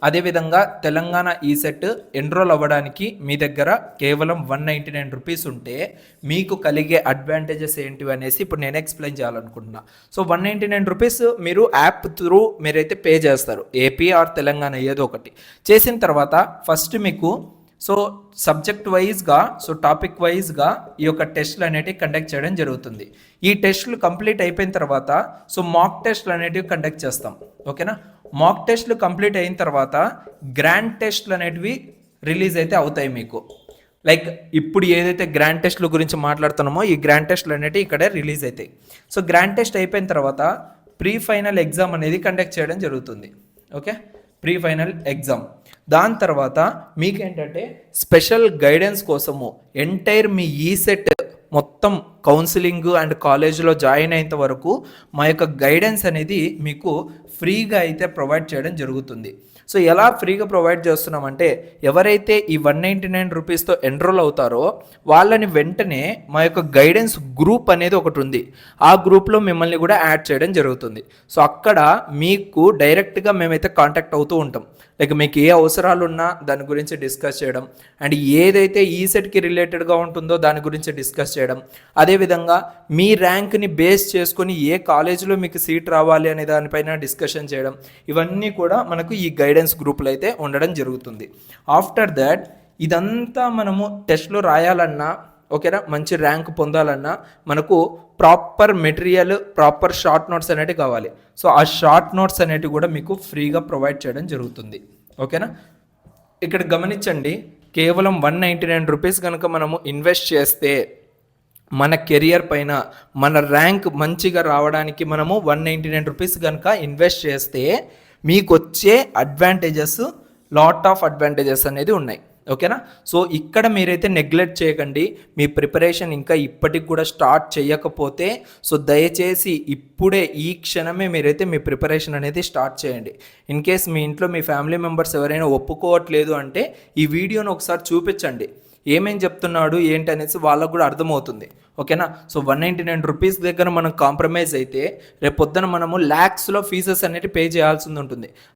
అదేవిధంగా Telangana ECET enrol అవ్వడానికి మీ దగ్గర కేవలం 199 రూపీస్ ఉంటే మీకు కలిగే అడ్వాంటేజెస్ ఏంటివి అనేసి ఇప్పుడు నేను ఎక్స్ప్లెయిన్ చేయాలనుకుంటున్నా. సో 199 రూపీస్ మీరు యాప్ త్రూ మీరైతే పే చేస్తారు, ఏపీ ఆర్ తెలంగాణ ఏదో ఒకటి. చేసిన తర్వాత ఫస్ట్ మీకు సో సబ్జెక్ట్ వైజ్గా టాపిక్ వైజ్గా ఈ యొక్క టెస్ట్లు అనేటివి కండక్ట్ చేయడం జరుగుతుంది. ఈ టెస్ట్లు కంప్లీట్ అయిపోయిన తర్వాత మాక్ టెస్ట్లు అనేటివి కండక్ట్ చేస్తాం. ఓకేనా, మాక్ టెస్ట్లు కంప్లీట్ అయిన తర్వాత గ్రాండ్ టెస్ట్లు అనేటివి రిలీజ్ అయితే అవుతాయి మీకు. లైక్ ఇప్పుడు ఏదైతే గ్రాండ్ టెస్ట్ల గురించి మాట్లాడుతున్నామో ఈ గ్రాండ్ టెస్ట్లు అనేటివి ఇక్కడే రిలీజ్ అవుతాయి. సో గ్రాండ్ టెస్ట్ అయిపోయిన తర్వాత ప్రీ ఫైనల్ ఎగ్జామ్ అనేది కండక్ట్ చేయడం జరుగుతుంది. Okay, pre final exam. దాని తర్వాత మీకేంటంటే స్పెషల్ గైడెన్స్ కోసము ఎంటైర్ మీ ఈసెట్ మొత్తం కౌన్సిలింగ్ అండ్ కాలేజీలో జాయిన్ అయ్యేంత వరకు మా యొక్క గైడెన్స్ అనేది మీకు ఫ్రీగా అయితే ప్రొవైడ్ చేయడం జరుగుతుంది. సో ఎలా ఫ్రీగా ప్రొవైడ్ చేస్తున్నామంటే ఎవరైతే ఈ 199 రూపీస్తో ఎన్రోల్ అవుతారో వాళ్ళని వెంటనే మా యొక్క గైడెన్స్ గ్రూప్ అనేది ఒకటి ఉంది, ఆ గ్రూప్లో మిమ్మల్ని కూడా యాడ్ చేయడం జరుగుతుంది. సో అక్కడ మీకు డైరెక్ట్గా మేమైతే కాంటాక్ట్ అవుతూ ఉంటాం. లైక్ మీకు ఏ అవసరాలు ఉన్నా దాని గురించి డిస్కస్ చేయడం, అండ్ ఏదైతే ఈసెట్కి రిలేటెడ్గా ఉంటుందో దాని గురించి డిస్కస్ చేయడం, అదేవిధంగా మీ ర్యాంక్ని బేస్ చేసుకొని ఏ కాలేజీలో మీకు సీట్ రావాలి అనే దానిపైన డిస్కషన్ చేయడం, ఇవన్నీ కూడా మనకు ఈ గైడెన్స్ గ్రూప్లో అయితే ఉండడం జరుగుతుంది. ఆఫ్టర్ దట్ ఇదంతా మనము టెస్ట్లో రాయాలన్నా ఓకేనా, మంచి ర్యాంక్ పొందాలన్నా మనకు proper material, proper short notes అనేవి కావాలి. సో ఆ షార్ట్ నోట్స్ అనేటివి కూడా మీకు ఫ్రీగా ప్రొవైడ్ చేయడం జరుగుతుంది. ఓకేనా, ఇక్కడ గమనించండి, కేవలం 199 రూపీస్ కనుక మనము ఇన్వెస్ట్ చేస్తే మన కెరియర్ పైన మన ర్యాంక్ మంచిగా రావడానికి మనము 199 రూపీస్ కనుక ఇన్వెస్ట్ చేస్తే మీకు వచ్చే అడ్వాంటేజెస్, లాట్ ఆఫ్ అడ్వాంటేజెస్ అనేది ఉన్నాయి. ఓకేనా, సో ఇక్కడ మీరైతే నెగ్లెక్ట్ చేయకండి. మీ ప్రిపరేషన్ ఇంకా ఇప్పటికి కూడా స్టార్ట్ చేయకపోతే దయచేసి ఇప్పుడే ఈ క్షణమే మీరైతే మీ ప్రిపరేషన్ అనేది స్టార్ట్ చేయండి. ఇన్ కేస్ మీ ఇంట్లో మీ ఫ్యామిలీ మెంబర్స్ ఎవరైనా ఒప్పుకోవట్లేదు అంటే ఈ వీడియోను ఒకసారి చూపించండి, ఏమేం చెప్తున్నాడు ఏంటి అనేసి వాళ్ళకు కూడా అర్థమవుతుంది. ఓకేనా, సో 199 రూపీస్ దగ్గర మనం కాంప్రమైజ్ అయితే రేపు పొద్దున మనము ల్యాక్స్లో ఫీజెస్ అనేవి పే చేయాల్సి ఉంటుంది.